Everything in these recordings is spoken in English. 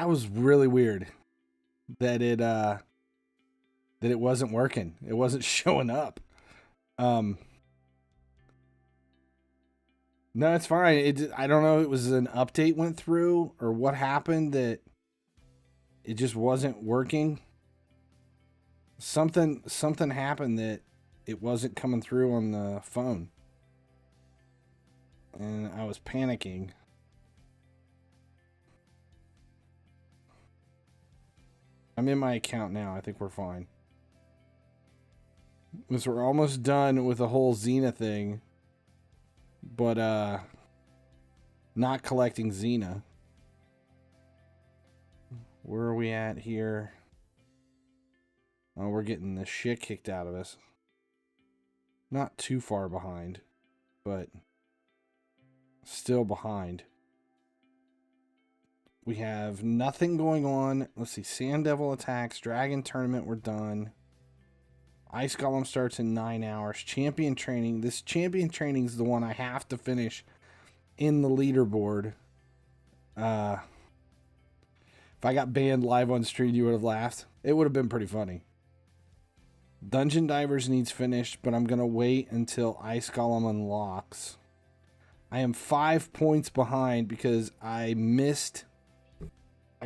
That was really weird that it wasn't working. It wasn't showing up. No, it's fine. I don't know. It was an update went through or what happened that it just wasn't working. Something happened that it wasn't coming through on the phone. And I was panicking. I'm in my account now. I think we're fine. Because we're almost done with the whole Xena thing. But, not collecting Xena. Where are we at here? Oh, we're getting the shit kicked out of us. Not too far behind, but still behind. We have nothing going on. Let's see. Sand Devil attacks. Dragon tournament. We're done. Ice Golem starts in 9 hours. Champion training. This champion training is the one I have to finish in the leaderboard. If I got banned live on stream, you would have laughed. It would have been pretty funny. Dungeon Divers needs finished, but I'm going to wait until Ice Golem unlocks. I am 5 points behind because I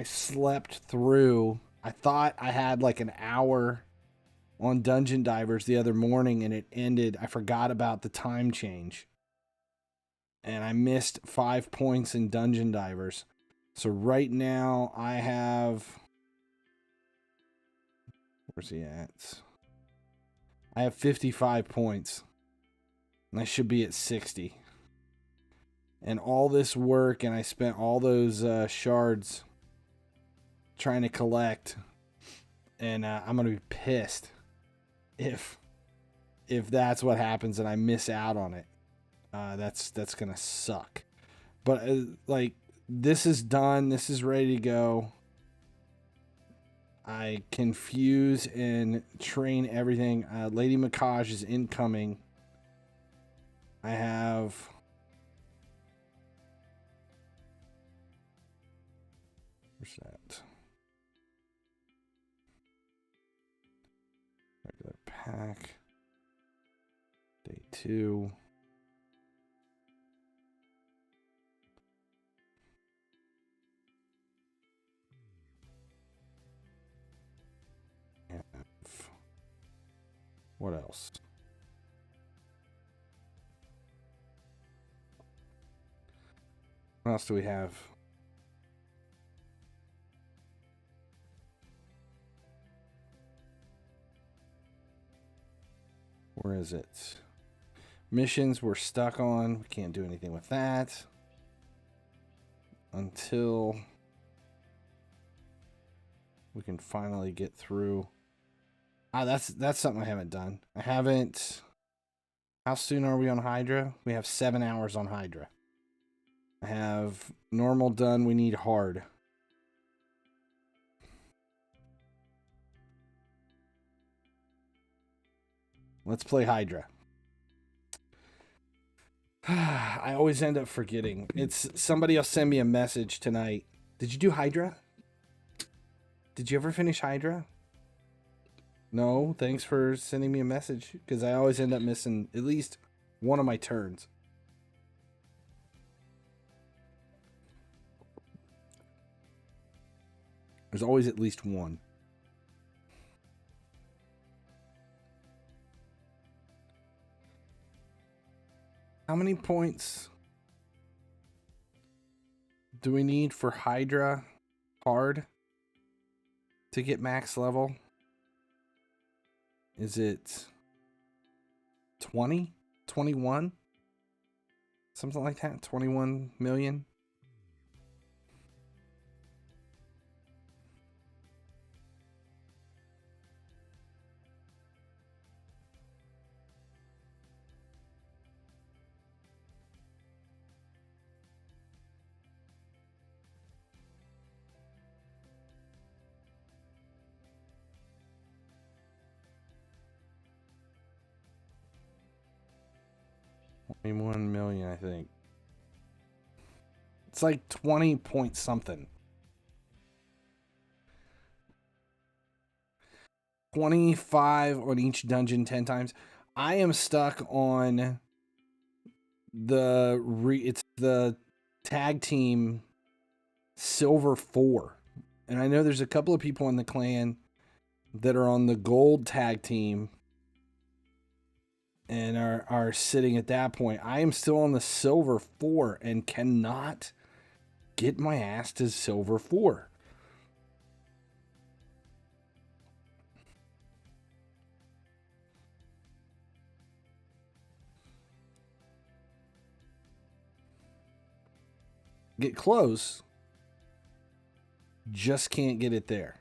slept through. I thought I had like an hour on Dungeon Divers the other morning and it ended. I forgot about the time change. And I missed 5 points in Dungeon Divers. So right now I have... Where's he at? I have 55 points. And I should be at 60. And all this work, and I spent all those shards trying to collect. And I'm going to be pissed if that's what happens and I miss out on it. That's going to suck. But like, this is done. This is ready to go. I can fuse and train everything. Lady Makaj is incoming. I have... Where's that? Regular pack. Day 2. What else? What else do we have? Where is it? Missions we're stuck on. We can't do anything with that until we can finally get through. That's something I haven't done. I haven't. How soon are we on Hydra? We have 7 hours on Hydra. I have normal done. We need hard. Let's play Hydra. I always end up forgetting. It's somebody will send me a message tonight. Did you do Hydra? Did you ever finish Hydra? No, thanks for sending me a message, because I always end up missing at least one of my turns. There's always at least one. How many points do we need for Hydra hard to get max level? Is it 20? 21? Something like that? 21 million? $21 million, I think. It's like 20 point something. 25 on each dungeon 10 times. I am stuck on it's the tag team silver 4. And I know there's a couple of people in the clan that are on the gold tag team and are sitting at that point. I am still on the silver 4 and cannot get my ass to silver 4. Get close. Just can't get it there.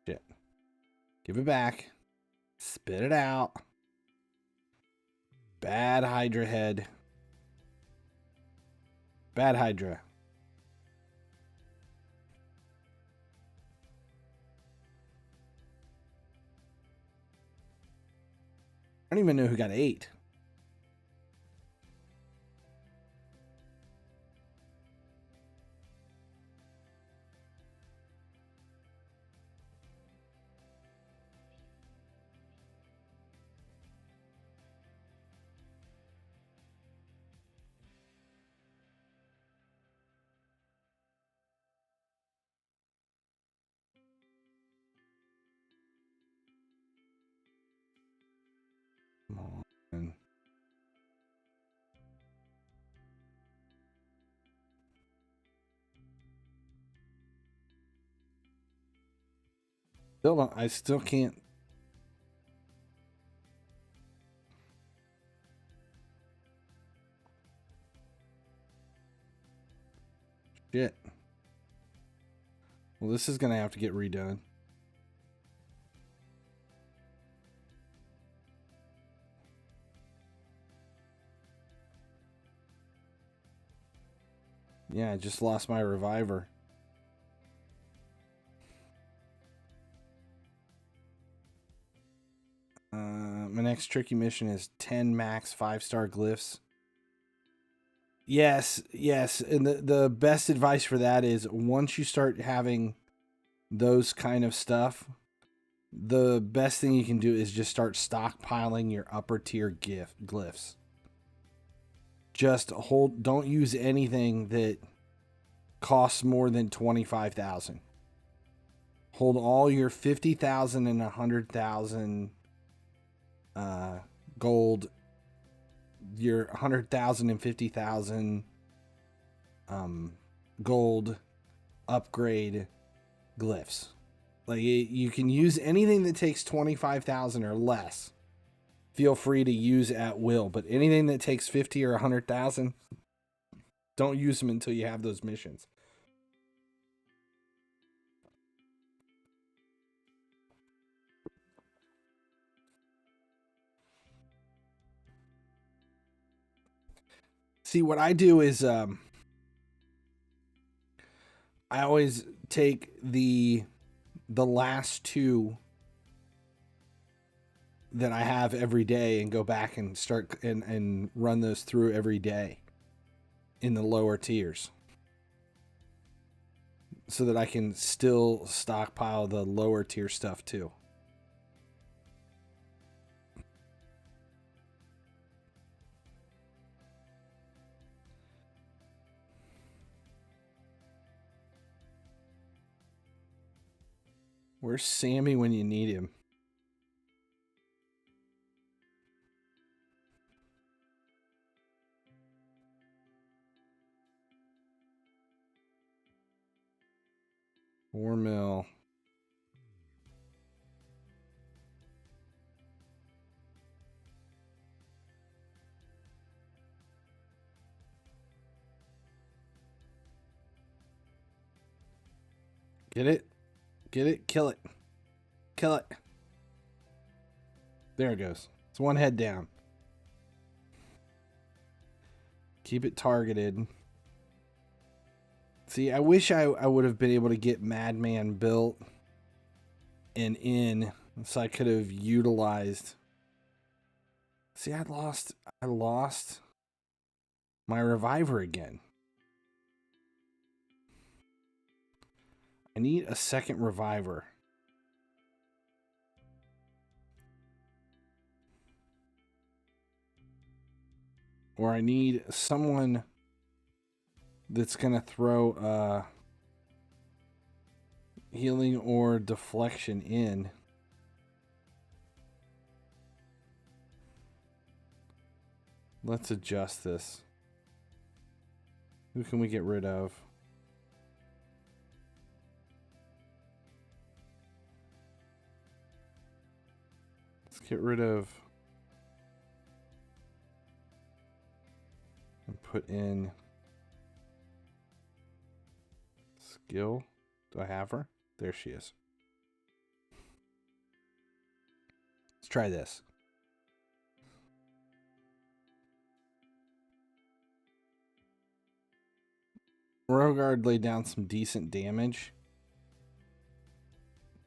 Shit. Give it back. Spit it out. Bad Hydra head. Bad Hydra. I don't even know who got 8. Come on. I still can't. Shit. Well, this is going to have to get redone. Yeah, I just lost my reviver. My next tricky mission is 10 max 5-star glyphs. Yes, yes. And the best advice for that is once you start having those kind of stuff, the best thing you can do is just start stockpiling your upper tier glyphs. Just don't use anything that costs more than 25,000. Hold all your 50,000 and 100,000 gold, your 100,000 and 50,000 gold upgrade glyphs. Like, you can use anything that takes 25,000 or less. Feel free to use at will, but anything that takes 50 or 100,000, don't use them until you have those missions. See, what I do is I always take the last 2 that I have every day and go back and start and run those through every day in the lower tiers, so that I can still stockpile the lower tier stuff too. Where's Sammy when you need him? $4 mil. Get it? Get it? Kill it. Kill it. There it goes. It's one head down. Keep it targeted. See, I wish I would have been able to get Madman built and in, so I could have utilized. See, I lost my reviver again. I need a second reviver. Or I need someone that's gonna throw healing or deflection in. Let's adjust this. Who can we get rid of? Let's get rid of and put in skill. Do I have her? There she is. Let's try this. Rogard laid down some decent damage.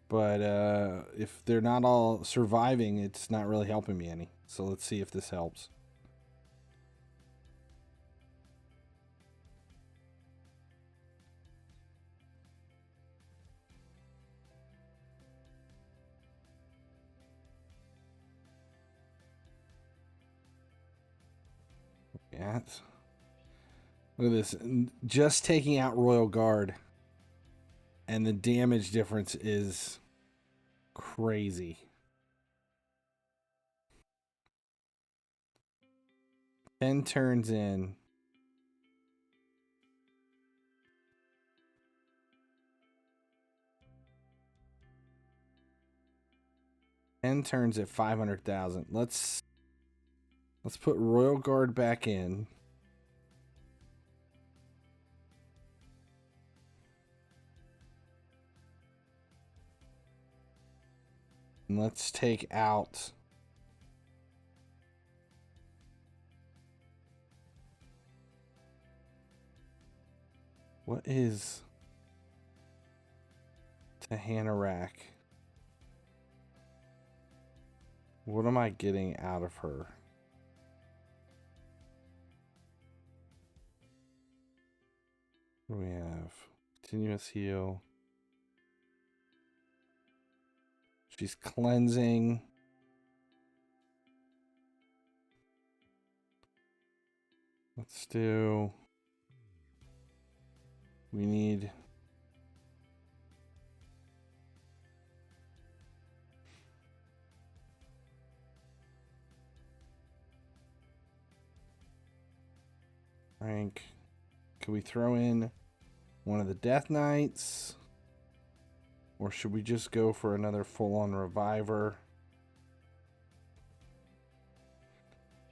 But if they're not all surviving, it's not really helping me any. So let's see if this helps. Yeah. Look at this. Just taking out Royal Guard. And the damage difference is crazy. Ten turns in. Ten turns at 500,000. Let's put Royal Guard back in. And let's take out what is Tahanarak? What am I getting out of her? What do we have? Continuous heal. She's cleansing. Let's do. We need. Rank. Can we throw in one of the Death Knights? Or should we just go for another full-on reviver?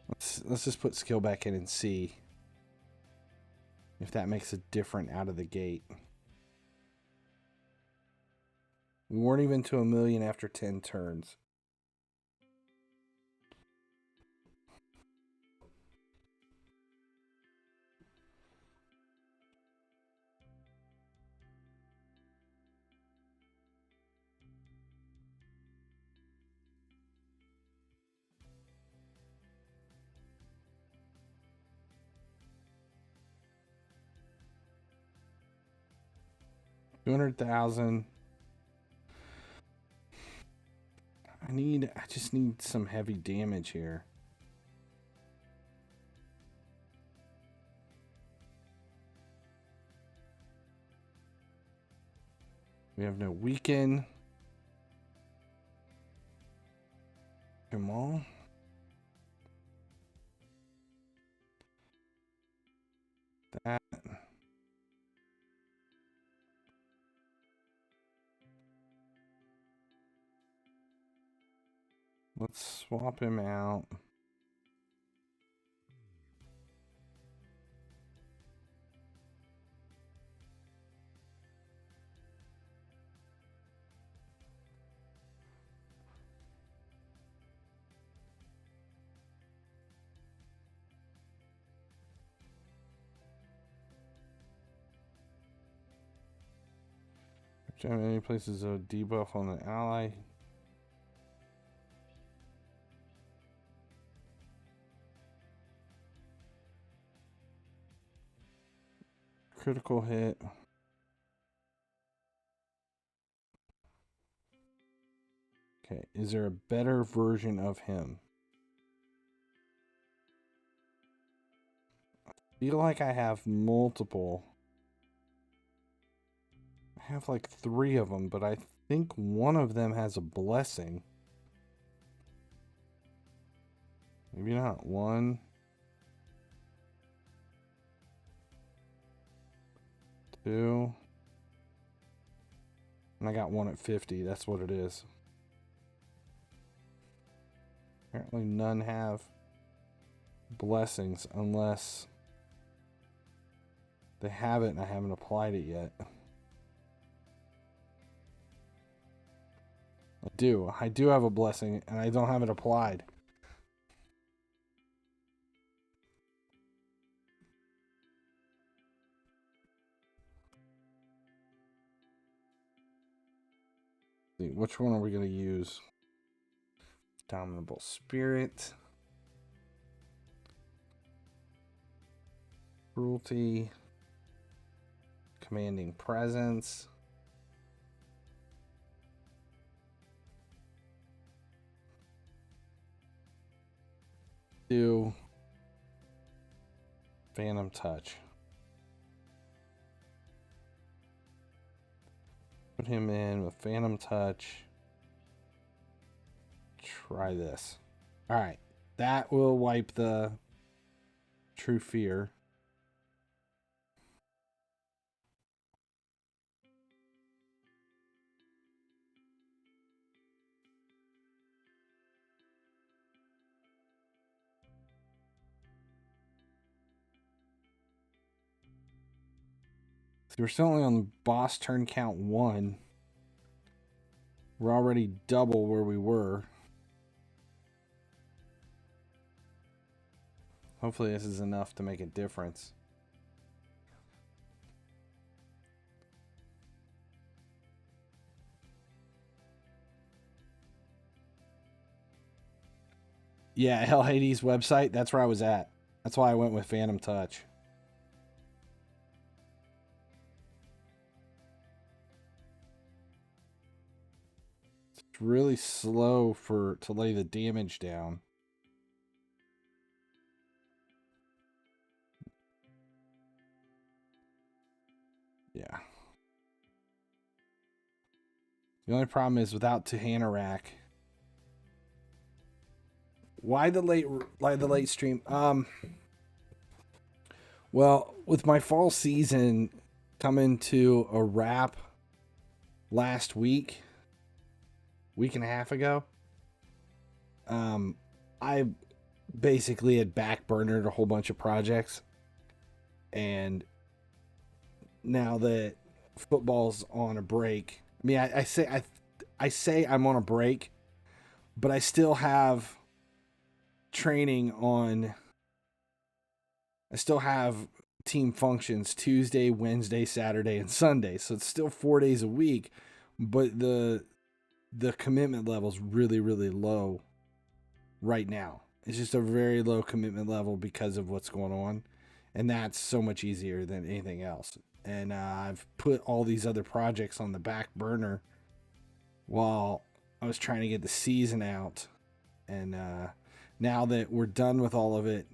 Let's just put skill back in and see if that makes a difference out of the gate. We weren't even to 1 million after 10 turns. $200,000. I just need some heavy damage here. We have no weaken. Come on. That. Let's swap him out. Any places a debuff on the ally. Critical hit. Okay, is there a better version of him? I feel like I have multiple. I have like 3 of them, but I think one of them has a blessing. Maybe not. 1, 2. And I got one at 50. That's what it is. Apparently none have blessings unless they have it and I haven't applied it yet. I do have a blessing and I don't have it applied. See, which one are we going to use? Dominable Spirit. Cruelty. Commanding Presence. Do Phantom Touch. Put him in with Phantom Touch. Try this. Alright. That will wipe the True Fear. We're still only on boss turn count 1. We're already double where we were. Hopefully this is enough to make a difference. Yeah, Hell Hades website, that's where I was at. That's why I went with Phantom Touch. It's really slow to lay the damage down. Yeah. The only problem is without Tahanarak. Why the late stream? Well, with my fall season coming to a wrap last week and a half ago, I basically had backburnered a whole bunch of projects, and now that football's on a break, I mean, I say I'm on a break, but I still have training on. I still have team functions Tuesday, Wednesday, Saturday, and Sunday, so it's still 4 days a week, but the commitment level is really, really low right now. It's just a very low commitment level because of what's going on, and that's so much easier than anything else. And I've put all these other projects on the back burner while I was trying to get the season out, and now that we're done with all of it,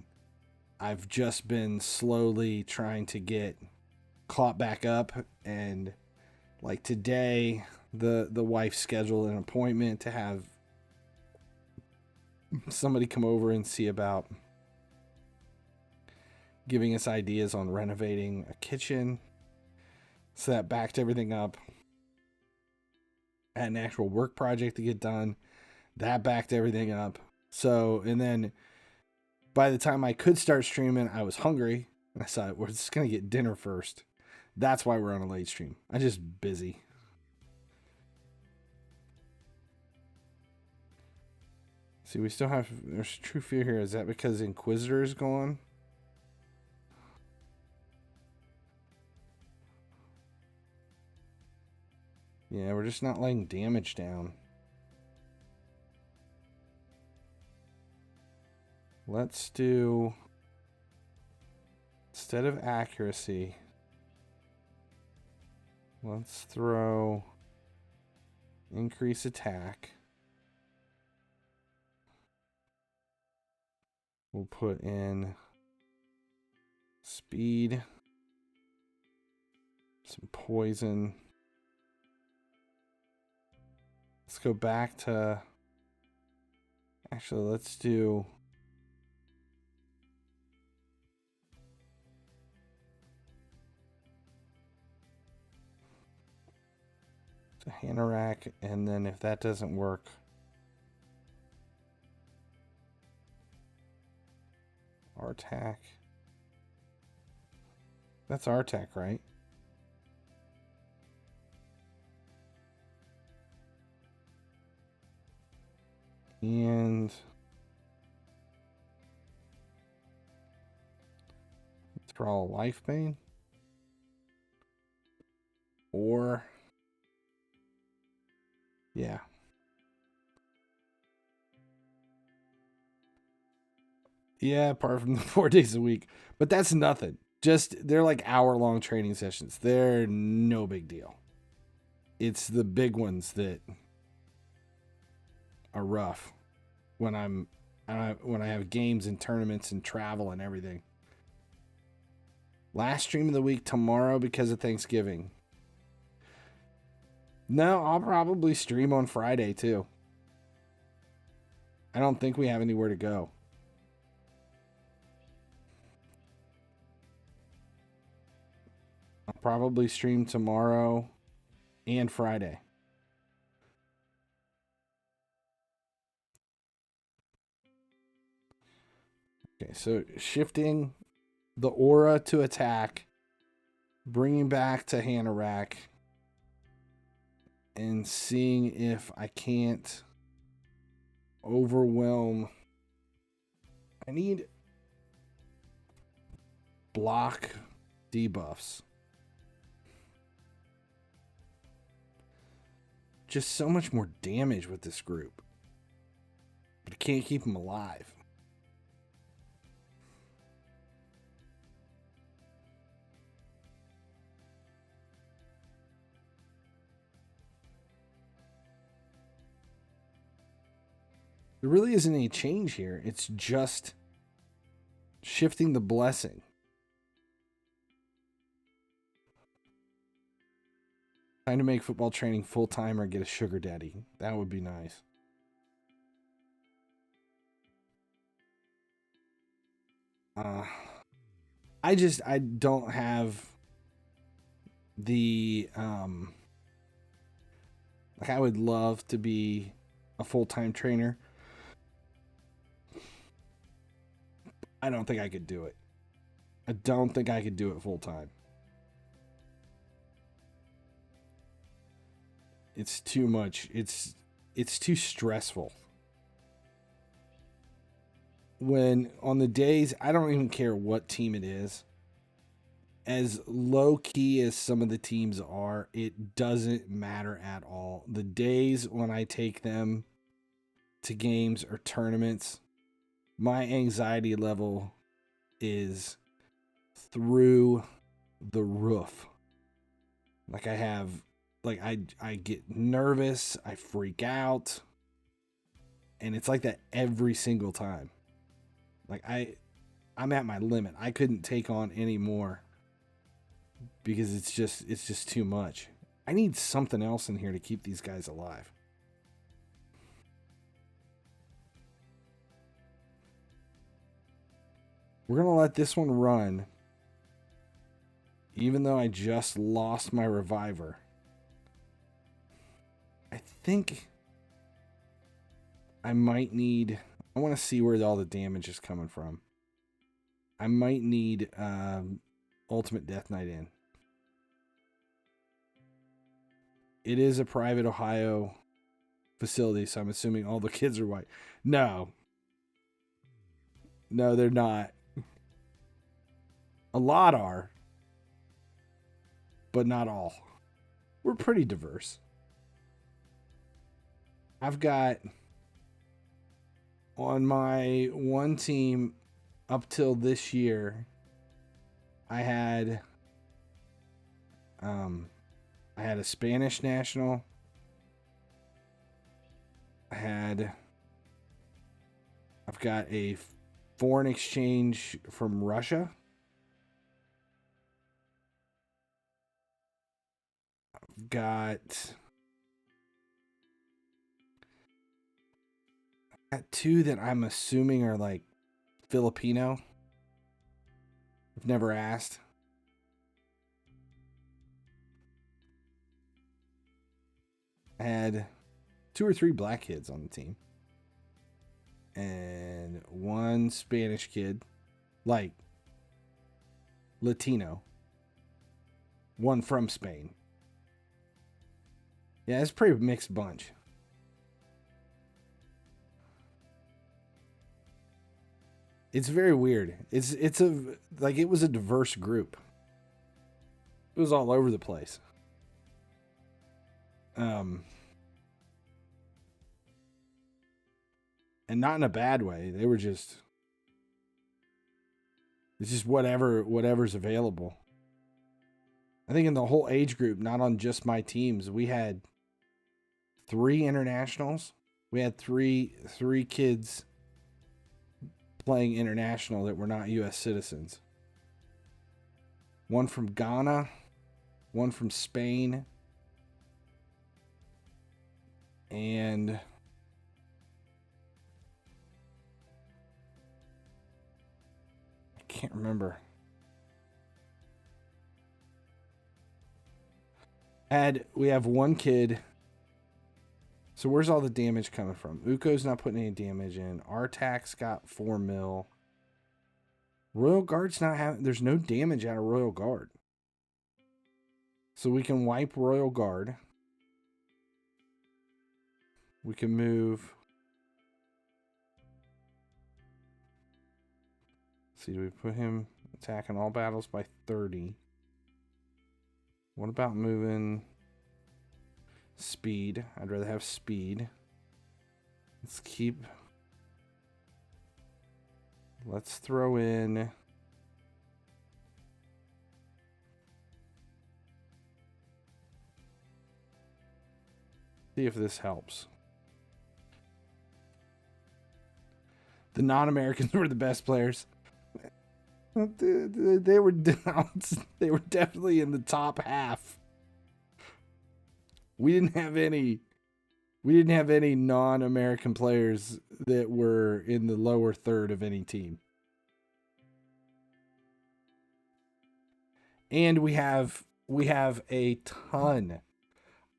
I've just been slowly trying to get caught back up. And like today, the wife scheduled an appointment to have somebody come over and see about giving us ideas on renovating a kitchen. So that backed everything up. I had an actual work project to get done. That backed everything up. So, and then by the time I could start streaming, I was hungry. And I thought, we're just going to get dinner first. That's why we're on a late stream. I'm just busy. See, we still have, there's True Fear here. Is that because Inquisitor is gone? we're just not laying damage down. Let's do, instead of accuracy, let's throw increase attack. We'll put in speed, some poison. Let's go back to, actually, let's do to Hanorak, and then if that doesn't work, Artak. That's Artak, right? And draw a life bane. Or yeah. Yeah, apart from the 4 days a week. But that's nothing. Just, they're like hour-long training sessions. They're no big deal. It's the big ones that are rough when when I have games and tournaments and travel and everything. Last stream of the week tomorrow because of Thanksgiving. No, I'll probably stream on Friday too. I don't think we have anywhere to go. I'll probably stream tomorrow and Friday. Okay, so shifting the aura to attack, bringing back to Hanorak, and seeing if I can't overwhelm. I need block debuffs. Just so much more damage with this group. But I can't keep them alive. There really isn't any change here. It's just shifting the blessing. Time to make football training full-time or get a sugar daddy. That would be nice. I don't have the, like, I would love to be a full-time trainer. I don't think I could do it. I don't think I could do it full-time. It's too much. It's too stressful. When on the days, I don't even care what team it is. As low key as some of the teams are, it doesn't matter at all. The days when I take them to games or tournaments, my anxiety level is through the roof. Like I get nervous, I freak out, and it's like that every single time. Like I'm at my limit. I couldn't take on any more because it's just too much. I need something else in here to keep these guys alive. We're going to let this one run, even though I just lost my reviver. I think I might need, I want to see where all the damage is coming from. I might need Ultimate Death Knight in. It is a private Ohio facility, so I'm assuming all the kids are white. No. No, they're not. A lot are, but not all. We're pretty diverse. I've got on my one team up till this year, I had a Spanish national. I've got a foreign exchange from Russia. I've got two that I'm assuming are like Filipino. I've never asked. I had 2 or 3 black kids on the team. And 1 Spanish kid, like Latino. 1 from Spain. Yeah, it's a pretty mixed bunch. It's very weird. It was a diverse group. It was all over the place. And not in a bad way. They were just, it's just whatever's available. I think in the whole age group, not on just my teams, we had 3 internationals. We had three kids playing international that were not U.S. citizens. 1 from Ghana, 1 from Spain, and I can't remember. We have 1 kid. So where's all the damage coming from? Uko's not putting any damage in. Artax got 4 mil. Royal Guard's not having... There's no damage out of Royal Guard. So we can wipe Royal Guard. We can move... Let's see, do we put him attacking all battles by 30? What about moving... Speed? I'd rather have speed. Let's throw in... See if this helps. The non-Americans were the best players. They were definitely in the top half. We didn't have any non-American players that were in the lower third of any team. And we have a ton.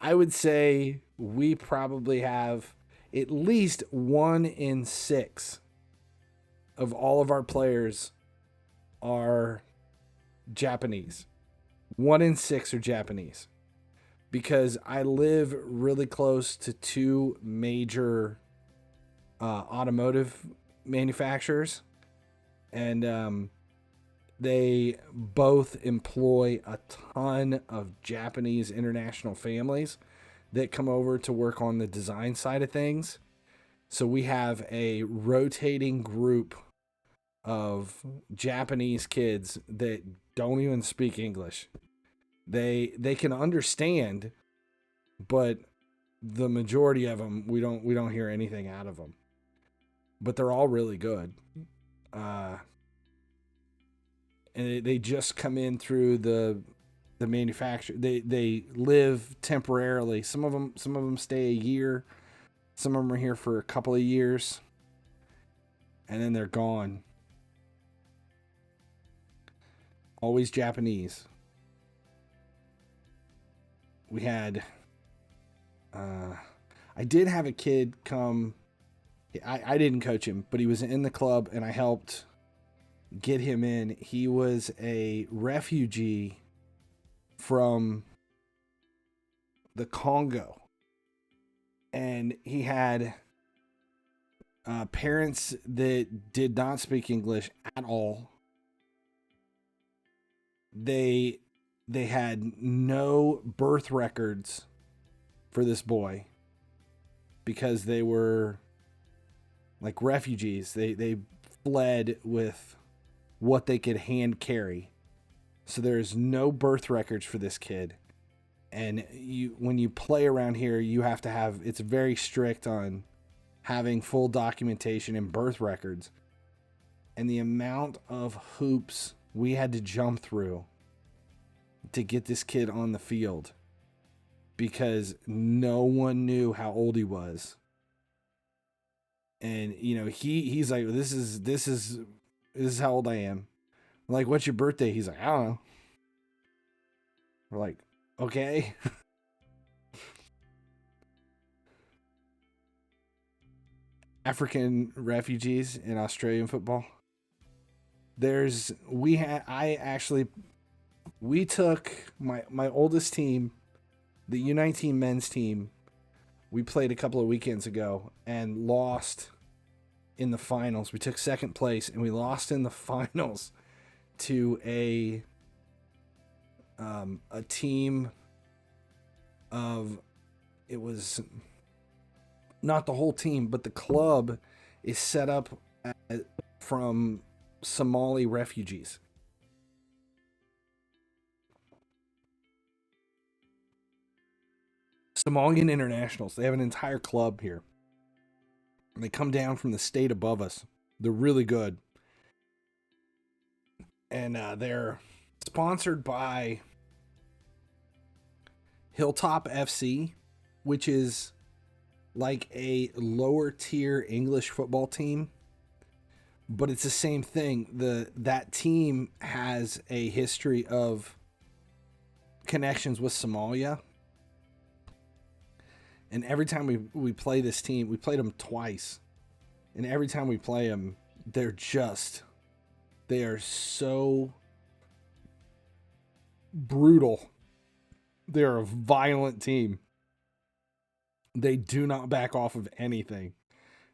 I would say we probably have at least 1 in 6 of all of our players are Japanese. 1 in 6 are Japanese. Because I live really close to 2 major automotive manufacturers. And they both employ a ton of Japanese international families that come over to work on the design side of things. So we have a rotating group of Japanese kids that don't even speak English. They can understand, but the majority of them we don't hear anything out of them. But they're all really good. And they just come in through the manufacturer. They live temporarily. Some of them stay a year. Some of them are here for a couple of years, and then they're gone. Always Japanese. We had, I did have a kid come, I didn't coach him, but he was in the club and I helped get him in. He was a refugee from the Congo. And he had parents that did not speak English at all. They had no birth records for this boy. because they were like refugees. They fled with what they could hand carry. So there's no birth records for this kid. And when you play around here, you have to have, it's very strict on having full documentation and birth records. And the amount of hoops we had to jump through to get this kid on the field because no one knew how old he was. And you know, he's like, this is how old I am. I'm like, what's your birthday? He's like, I don't know. We're like, okay. African refugees in Australian football. We took my oldest team, the U19 men's team. We played a couple of weekends ago and lost in the finals. We took second place and we lost in the finals to a team of, it was not the whole team, but the club is set up from Somali refugees. Somalian internationals. They have an entire club here. They come down from the state above us. They're really good. And they're sponsored by Hilltop FC, which is like a lower tier English football team. But it's the same thing. That team has a history of connections with Somalia. And every time we play this team, we played them twice. And every time we play them, they are so brutal. They're a violent team. They do not back off of anything.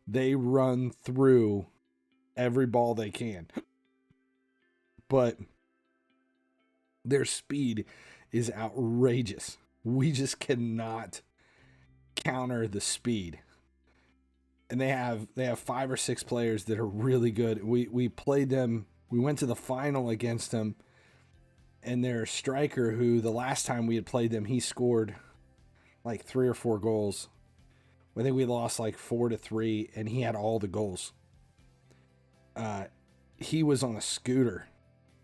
They run through every ball they can. But their speed is outrageous. We just cannot counter the speed. And they have 5 or 6 players that are really good. We played them. We went to the final against them. And their striker, who the last time we had played them, he scored like 3 or 4 goals. I think we lost like 4-3, and he had all the goals. He was on a scooter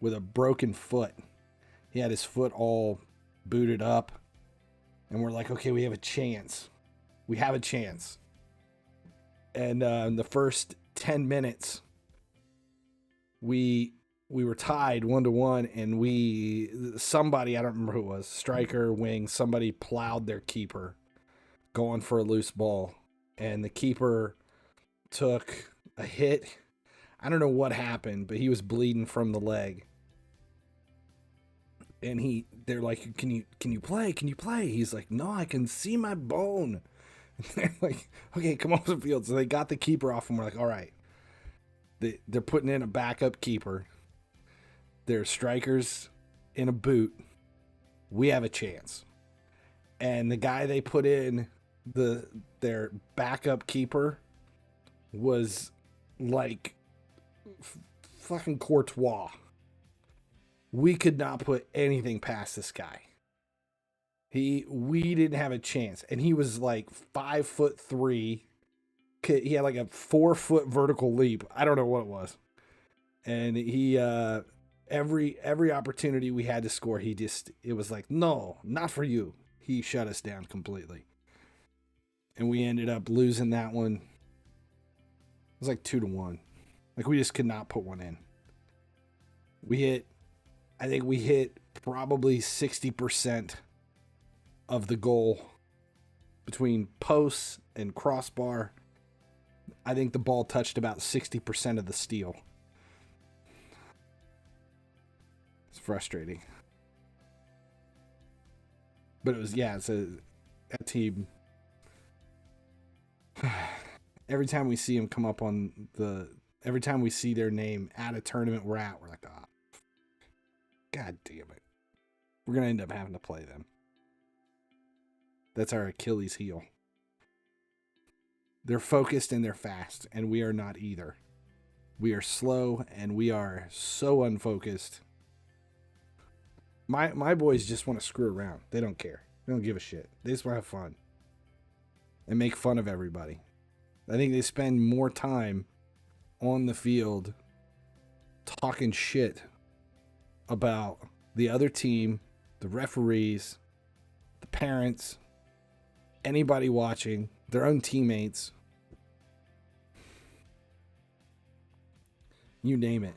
with a broken foot. He had his foot all booted up. And we're like, okay, we have a chance. We have a chance. And in the first 10 minutes, we were tied 1-1, and somebody, I don't remember who it was, striker, wing, somebody plowed their keeper going for a loose ball. And the keeper took a hit. I don't know what happened, but he was bleeding from the leg. And they're like, can you play? Can you play? He's like, no, I can see my bone. And they're like, okay, come off the field. So they got the keeper off, and we're like, all right. They're putting in a backup keeper. They're strikers in a boot. We have a chance. And the guy they put in, their backup keeper, was like fucking Courtois. We could not put anything past this guy. We didn't have a chance. And he was like 5'3". He had like a 4-foot vertical leap. I don't know what it was. And he, every opportunity we had to score, it was like, no, not for you. He shut us down completely. And we ended up losing that one. It was like 2-1. Like, we just could not put one in. I think we hit probably 60% of the goal between posts and crossbar. I think the ball touched about 60% of the steel. It's frustrating. But it was, it's a team. Every time we see them come up every time we see their name at a tournament we're like, oh, God damn it. We're going to end up having to play them. That's our Achilles heel. They're focused and they're fast, and we are not either. We are slow and we are so unfocused. My boys just want to screw around. They don't care. They don't give a shit. They just want to have fun and make fun of everybody. I think they spend more time on the field talking shit about the other team, the referees, the parents, anybody watching, their own teammates. You name it.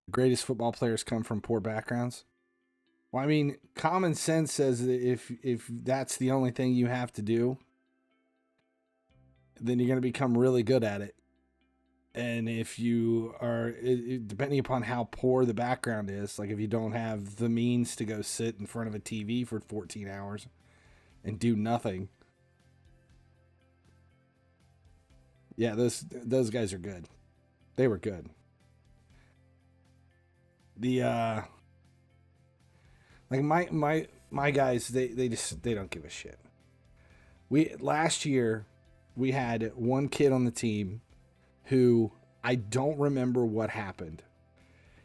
The greatest football players come from poor backgrounds. Well, I mean, common sense says that if that's the only thing you have to do, then you're going to become really good at it. And if you are, depending upon how poor the background is, like if you don't have the means to go sit in front of a TV for 14 hours and do nothing. Yeah, those guys are good. They were good. The like my guys, they don't give a shit. Last year we had one kid on the team who I don't remember what happened.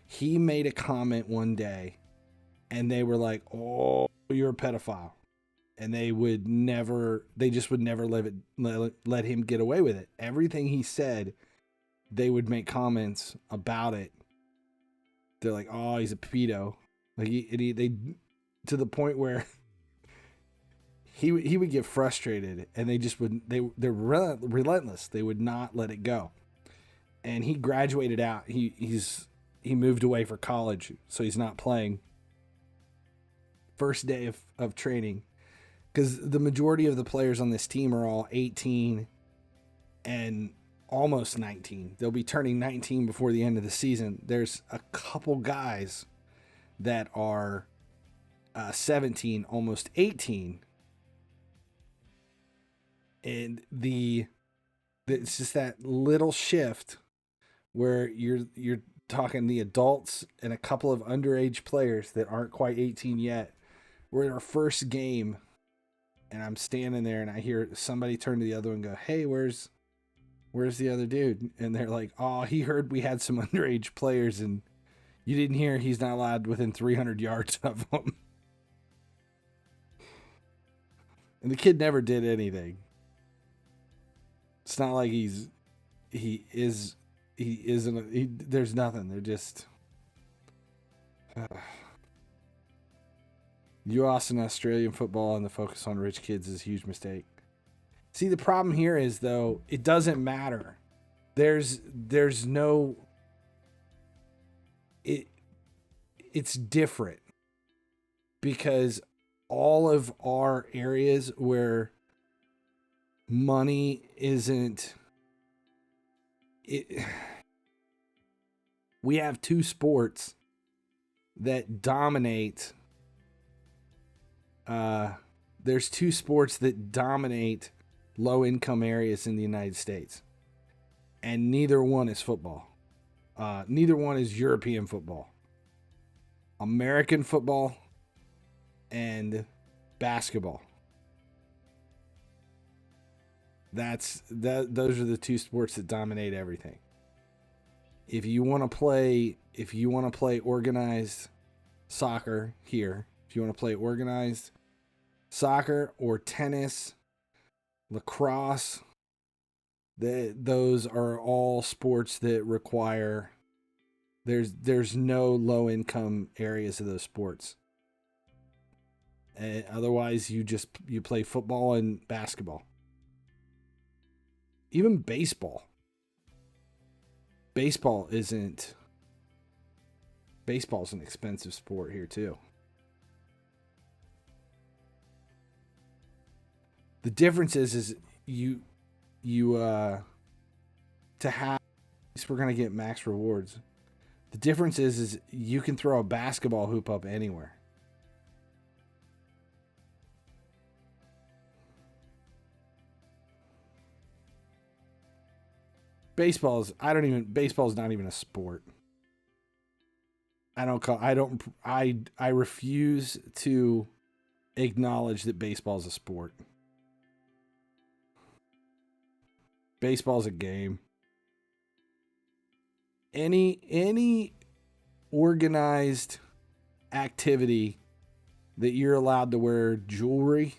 He made a comment one day and they were like, "Oh, you're a pedophile." And they just would never let him get away with it. Everything he said, they would make comments about it. They're like, "Oh, he's a pedo." Like they to the point where he would get frustrated, and they're relentless. They would not let it go. And he graduated out. He moved away for college, so he's not playing. First day of training, because the majority of the players on this team are all 18 and almost 19. They'll be turning 19 before the end of the season. There's a couple guys that are 17, almost 18. And it's just that little shift where you're talking the adults and a couple of underage players that aren't quite 18 yet. We're in our first game, and I'm standing there, and I hear somebody turn to the other one and go, "Hey, where's the other dude?" And they're like, "Oh, he heard we had some underage players, and you didn't hear he's not allowed within 300 yards of them." And the kid never did anything. It's not like there's nothing. They're just US and Australian football and the focus on rich kids is a huge mistake. See, the problem here is, though, it doesn't matter. There's no it's different, because all of our areas where money isn't we have two sports that dominate. There's two sports that dominate low income areas in the United States, and neither one is football. Neither one is European football. American football and basketball. Those are the two sports that dominate everything. If you want to play organized soccer here, if you want to play organized soccer or tennis, lacrosse, those are all sports that require, there's no low income areas of those sports. Otherwise you play football and basketball. Even baseball. Baseball's an expensive sport here too. The difference is you to have, at least we're gonna get max rewards. The difference is you can throw a basketball hoop up anywhere. Baseball's not even a sport. I refuse to acknowledge that baseball is a sport. Baseball is a game. Any organized activity that you're allowed to wear jewelry,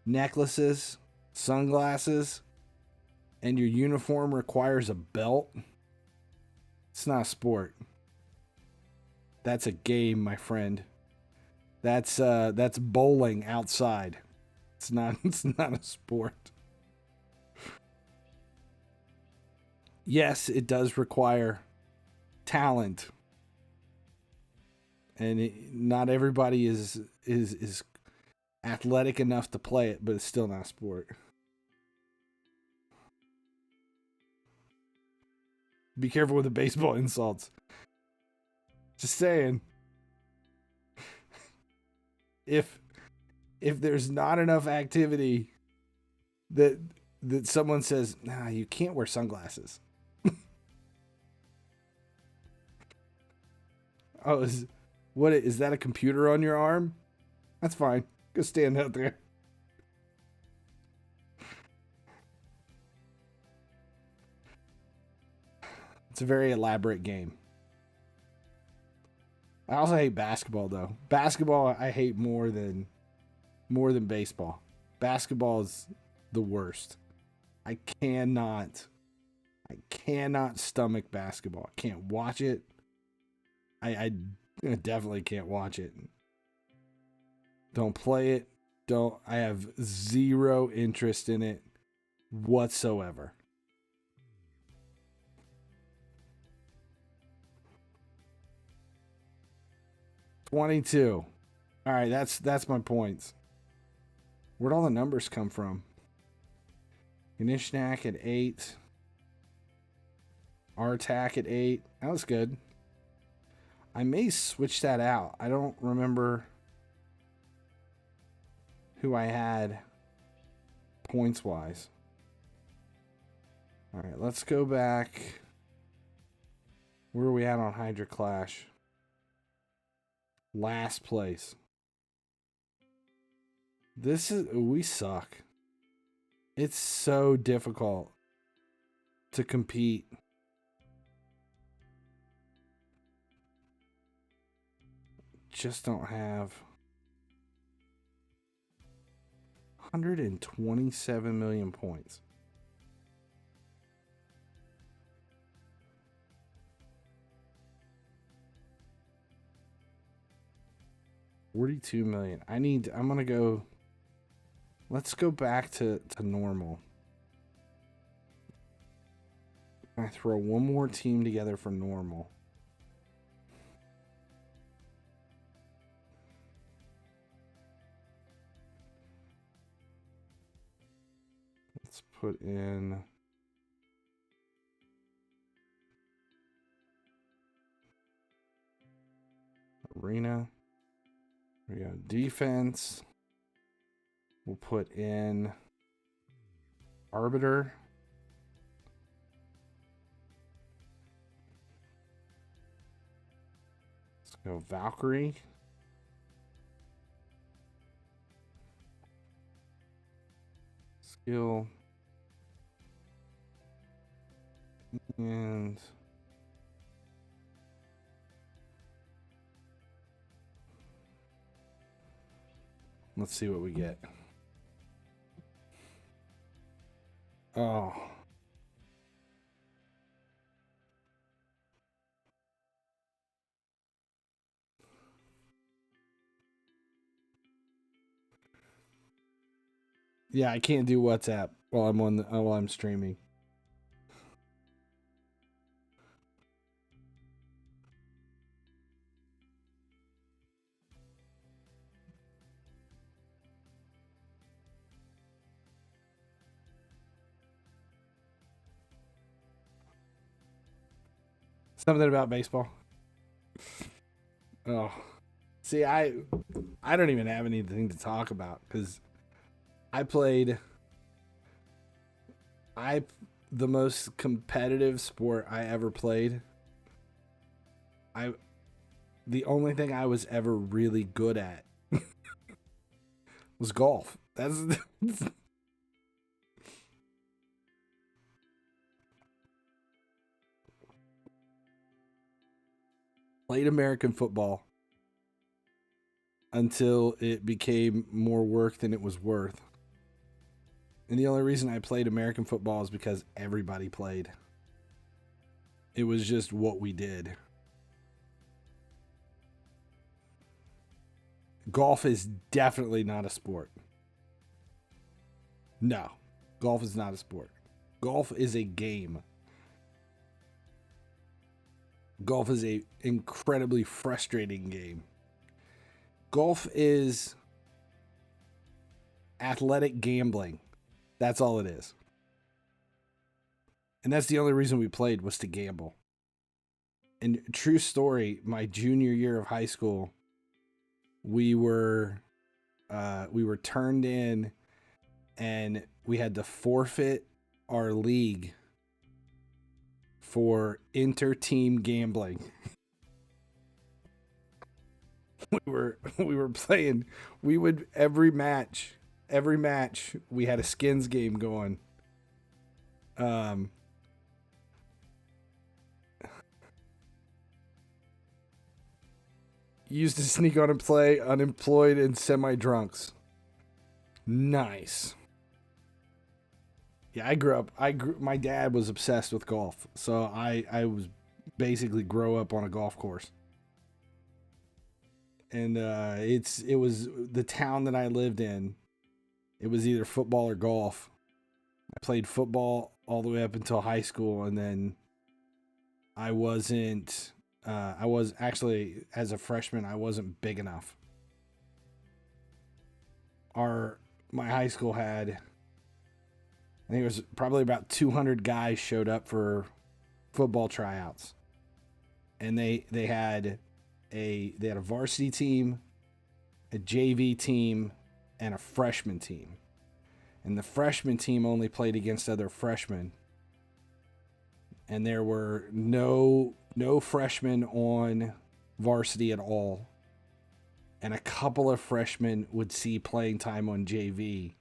necklaces, sunglasses, and your uniform requires a belt, it's not a sport. That's a game, my friend. That's bowling outside. It's not a sport. Yes, it does require talent. And not everybody is athletic enough to play it, but it's still not a sport. Be careful with the baseball insults. Just saying. If there's not enough activity that someone says, nah, you can't wear sunglasses. Oh, is that a computer on your arm? That's fine. Go stand out there. It's a very elaborate game. I also hate basketball, though. Basketball I hate more than baseball. Basketball is the worst. I cannot stomach basketball. I can't watch it. I definitely can't watch it. Don't play it. I have zero interest in it whatsoever. $22. All right, that's my points. Where'd all the numbers come from? Ganishnak at 8. Artak at 8. That was good. I may switch that out. I don't remember who I had points-wise. All right, let's go back. Where are we at on Hydra Clash? Last place. We suck. It's so difficult to compete. Just don't have 127 million points. $42 million. I'm gonna go. Let's go back to normal. I throw one more team together for normal. Let's put in arena. We got defense. We'll put in arbiter. Let's go Valkyrie. Skill. And let's see what we get. Oh. Yeah, I can't do WhatsApp while I'm streaming. Something about baseball. Oh. See, I don't even have anything to talk about because the most competitive sport I ever played. The only thing I was ever really good at was golf. That's played American football until it became more work than it was worth. And the only reason I played American football is because everybody played. It was just what we did. Golf is definitely not a sport. No, golf is not a sport. Golf is a game. Golf is a incredibly frustrating game. Golf is athletic gambling. That's all it is. And that's the only reason we played, was to gamble. And true story, my junior year of high school, we were turned in and we had to forfeit our league for inter-team gambling. we were playing, we would every match we had a skins game going. Used to sneak on and play unemployed and semi-drunks. Nice. Yeah, my dad was obsessed with golf, so I was basically grow up on a golf course. And it was the town that I lived in. It was either football or golf. I played football all the way up until high school, and then I was actually, as a freshman, I wasn't big enough. My high school had, I think it was probably about 200 guys showed up for football tryouts. And they had a varsity team, a JV team, and a freshman team. And the freshman team only played against other freshmen. And there were no freshmen on varsity at all. And a couple of freshmen would see playing time on JV.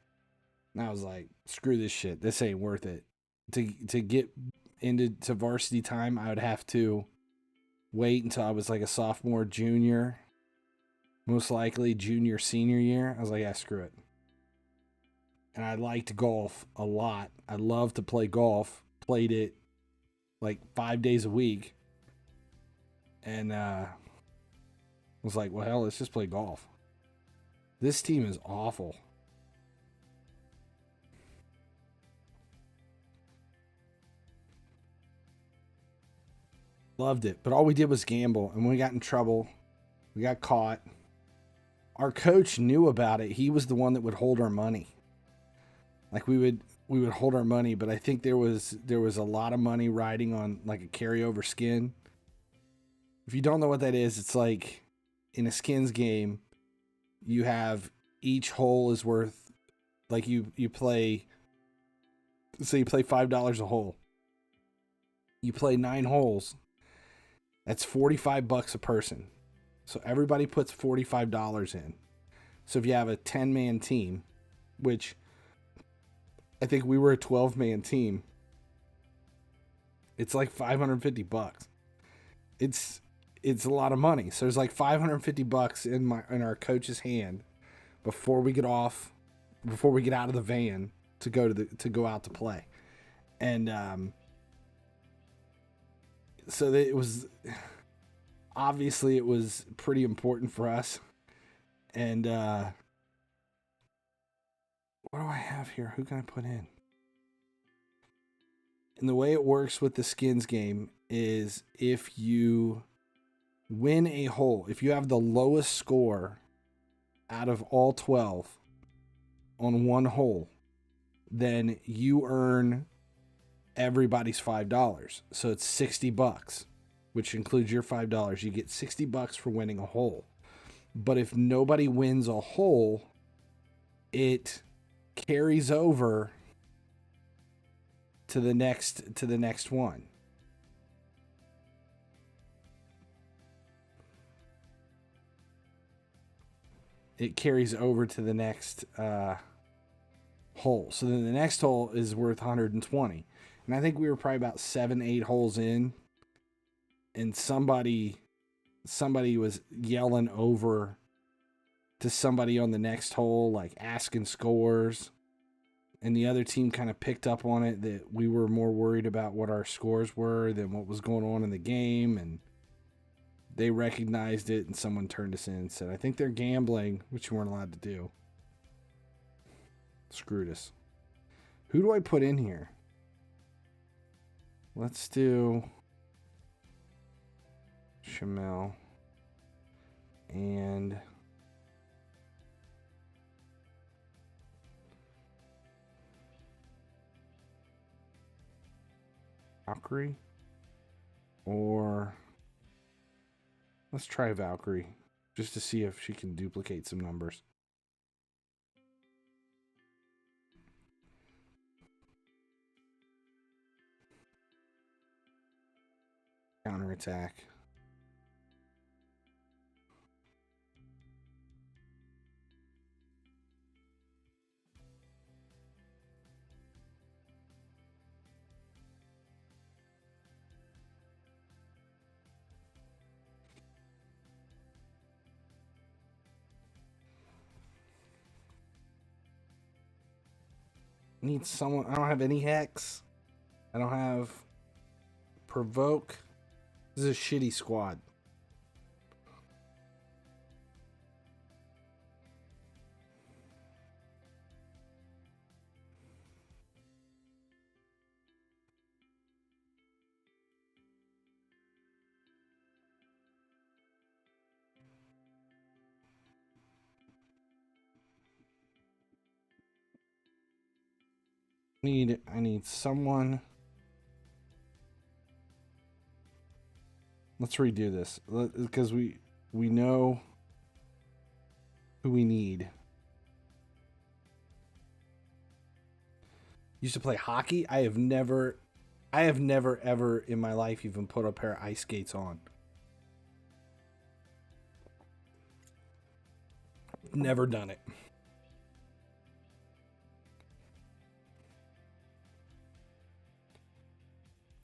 And I was like, screw this shit. This ain't worth it. To get into varsity time, I would have to wait until I was like a sophomore, junior. Most likely junior, senior year. I was like, yeah, screw it. And I liked golf a lot. I loved to play golf. Played it like 5 days a week. And was like, well, hell, let's just play golf. This team is awful. Loved it. But all we did was gamble. And when we got in trouble, we got caught. Our coach knew about it. He was the one that would hold our money. Like we would hold our money, but I think there was a lot of money riding on like a carryover skin. If you don't know what that is, it's like in a skins game, you have each hole is worth, like you play, so you play $5 a hole. You play 9 holes. That's $45 a person. So everybody puts $45 in. So if you have a 10-man team, which I think we were a 12-man team, it's like $550. It's a lot of money. So there's like $550 in our coach's hand before we get out of the van to go out to play. And so it was obviously it was pretty important for us. And what do I have here? Who can I put in? And the way it works with the skins game is if you win a hole, if you have the lowest score out of all 12 on one hole, then you earn everybody's $5. So it's $60, which includes your $5. You get $60 for winning a hole. But if nobody wins a hole, it carries over to the next one. it carries over to the next hole. So then the next hole is worth 120. And I think we were probably about 7-8 holes in, and somebody was yelling over to somebody on the next hole, like asking scores. And the other team kind of picked up on it, that we were more worried about what our scores were than what was going on in the game. And they recognized it, and someone turned us in and said, I think they're gambling, which you weren't allowed to do. Screwed us. Who do I put in here? Let's do Shamel and Valkyrie, or let's try Valkyrie just to see if she can duplicate some numbers. Counterattack. Need someone. I don't have any hex. I don't have provoke. This is a shitty squad. I need someone. Let's redo this because we know who we need. Used to play hockey. I have never ever in my life even put a pair of ice skates on. Never done it.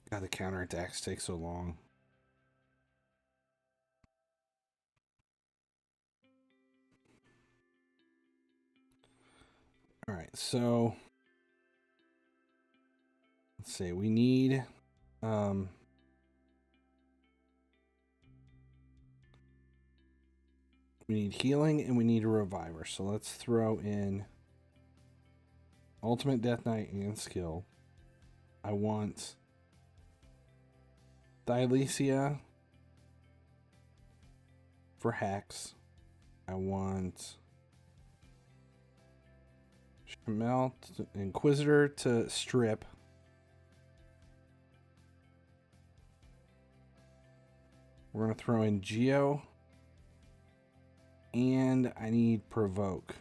God, the counterattacks take so long. All right, so let's see. We need healing and we need a reviver. So let's throw in Ultimate Death Knight and skill. I want Dionysia for Hex. I want Shamel Inquisitor to strip. We're going to throw in Geo. And I need provoke.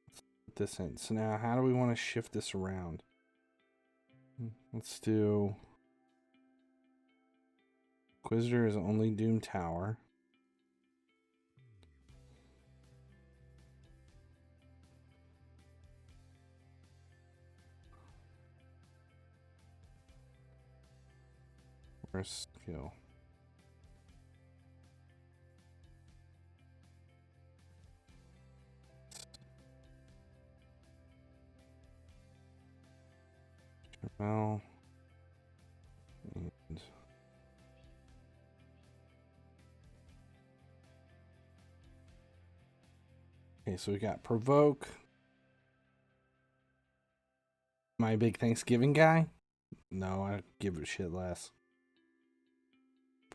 Let's put this in. So now how do we want to shift this around? Let's do Inquisitor is only Doom Tower. Where's skill? Well, and okay, so we got provoke. Am I a big Thanksgiving guy? No, I give a shit less.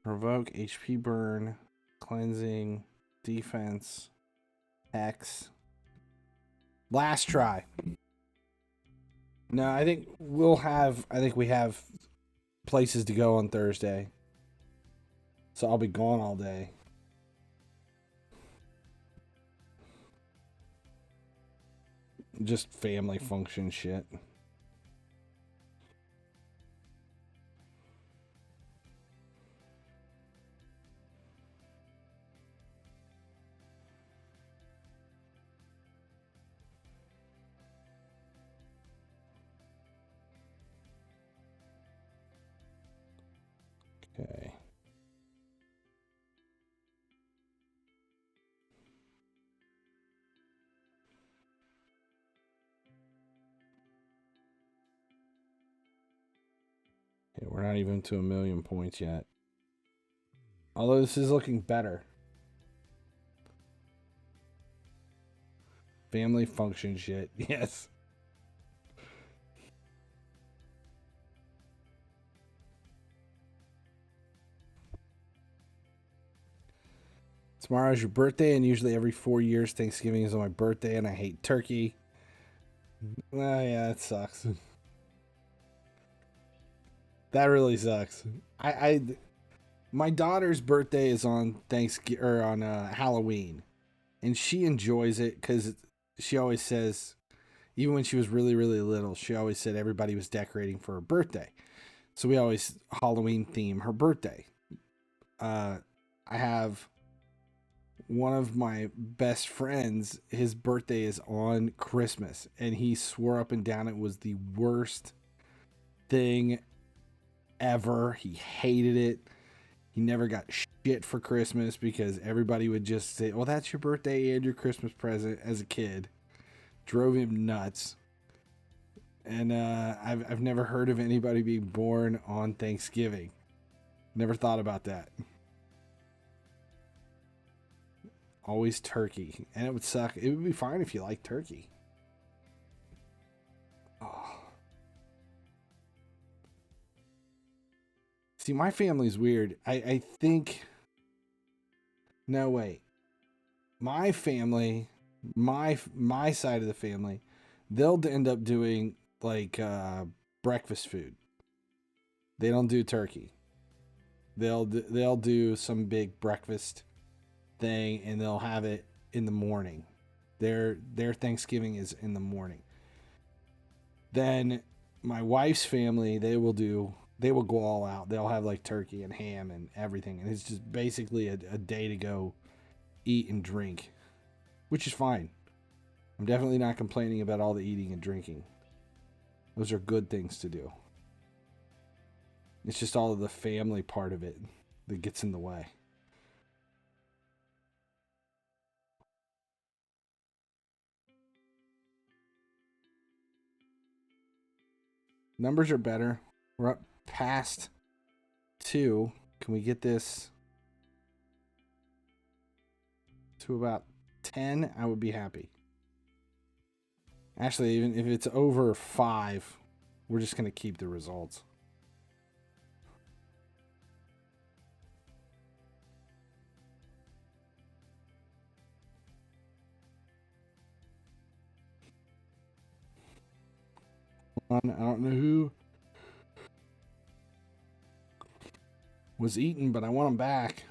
Provoke, HP burn, cleansing, defense, Hex. Last try. No, I think we have places to go on Thursday. So I'll be gone all day. Just family function shit. Yeah, we're not even to 1,000,000 points yet. Although this is looking better. Family function shit. Yes. Tomorrow's your birthday, and usually every 4 years, Thanksgiving is on my birthday, and I hate turkey. Well, yeah, that sucks. That really sucks. My daughter's birthday is on Thanksgiving or on Halloween, and she enjoys it because she always says, even when she was really little, she always said everybody was decorating for her birthday. So we always Halloween theme her birthday. I have one of my best friends, his birthday is on Christmas, and he swore up and down it was the worst thing ever. He hated it. He never got shit for Christmas because everybody would just say, well, that's your birthday and your Christmas present as a kid. Drove him nuts. And I've never heard of anybody being born on Thanksgiving. Never thought about that. Always turkey. And it would suck. It would be fine if you like turkey. Oh. See, my family's weird. I think... No, wait. My family, my side of the family, they'll end up doing, like, breakfast food. They don't do turkey. They'll do some big breakfast thing, and they'll have it in the morning. Their Thanksgiving is in the morning. Then my wife's family, they will go all out. They'll have like turkey and ham and everything, and it's just basically a day to go eat and drink, which is fine. I'm definitely not complaining about all the eating and drinking. Those are good things to do. It's just all of the family part of it that gets in the way. Numbers are better. We're up past 2. Can we get this to about 10? I would be happy. Actually, even if it's over 5, we're just going to keep the results. I don't know who was eaten, but I want them back.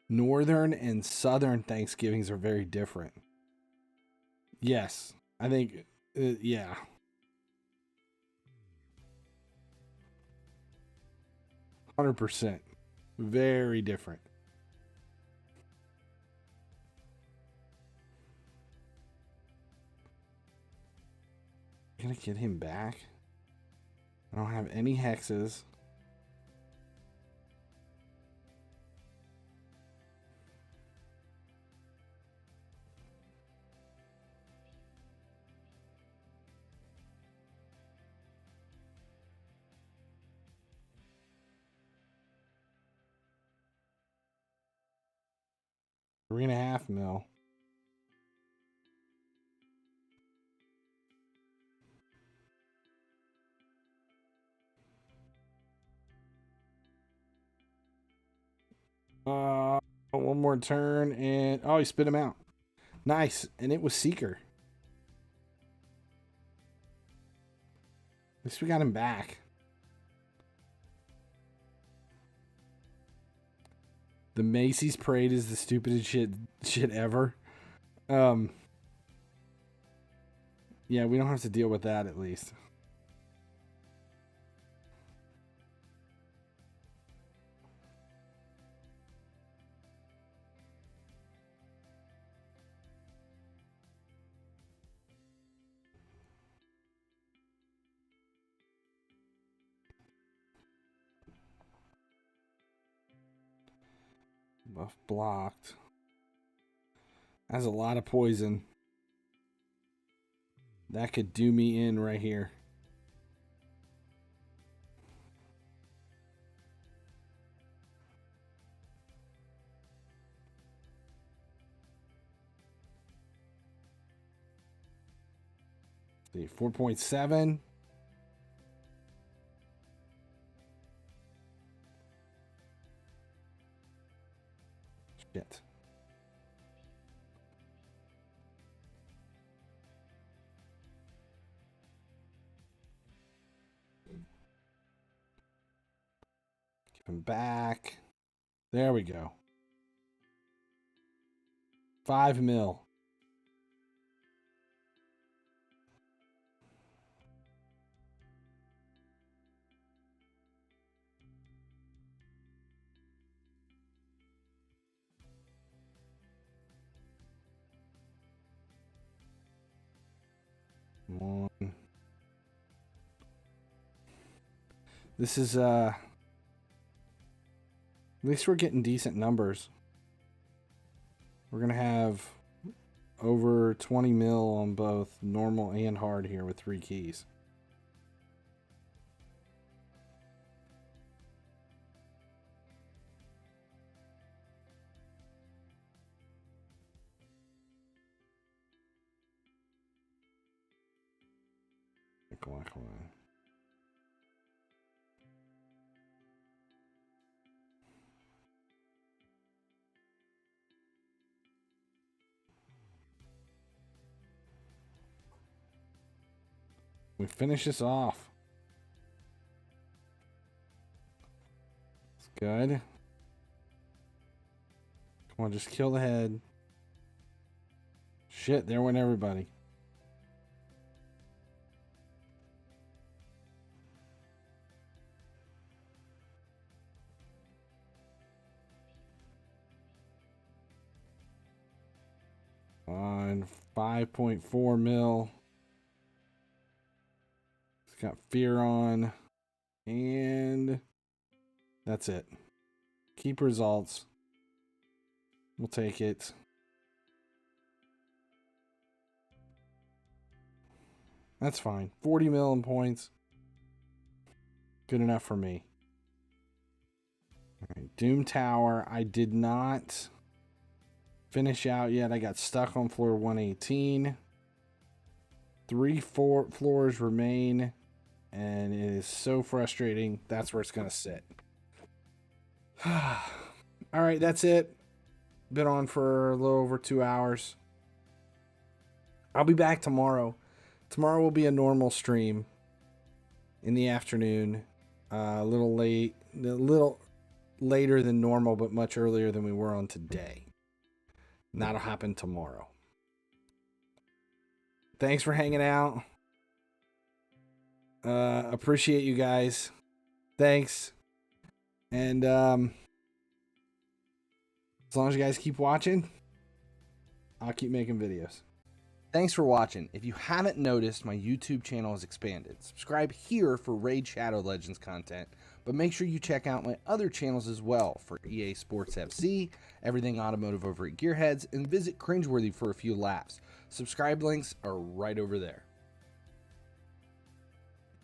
Northern and Southern Thanksgivings are very different. Yes, I think, yeah. 100%. Very different. I'm gonna get him back. I don't have any hexes. $3.5 mil. One more turn, and oh, he spit him out. Nice, and it was Seeker. At least we got him back. The Macy's parade is the stupidest shit ever. Yeah, we don't have to deal with that at least. Buff blocked. That's a lot of poison. That could do me in right here. See, 4.7. Shit. Give him back. There we go. 5 mil. Come on. This is at least we're getting decent numbers. We're gonna have over 20 mil on both normal and hard here with 3 keys. Come on. We finish this off. It's good. Come on, just kill the head. Shit, there went everybody. On 5.4 mil. It's got fear on. And that's it. Keep results. We'll take it. That's fine. 40 mil in points. Good enough for me. All right, Doom Tower. I did not finish out yet. I got stuck on floor 118. 3 floors remain. And it is so frustrating. That's where it's going to sit. All right, that's it. Been on for a little over 2 hours. I'll be back tomorrow. Tomorrow will be a normal stream in the afternoon. A little late, a little later than normal, but much earlier than we were on today. And that'll happen tomorrow. Thanks for hanging out. Appreciate you guys. Thanks. And as long as you guys keep watching, I'll keep making videos. Thanks for watching. If you haven't noticed, my YouTube channel has expanded. Subscribe here for Raid Shadow Legends content, but make sure you check out my other channels as well for EA Sports FC, everything automotive over at Gearheads, and visit Cringeworthy for a few laughs. Subscribe links are right over there.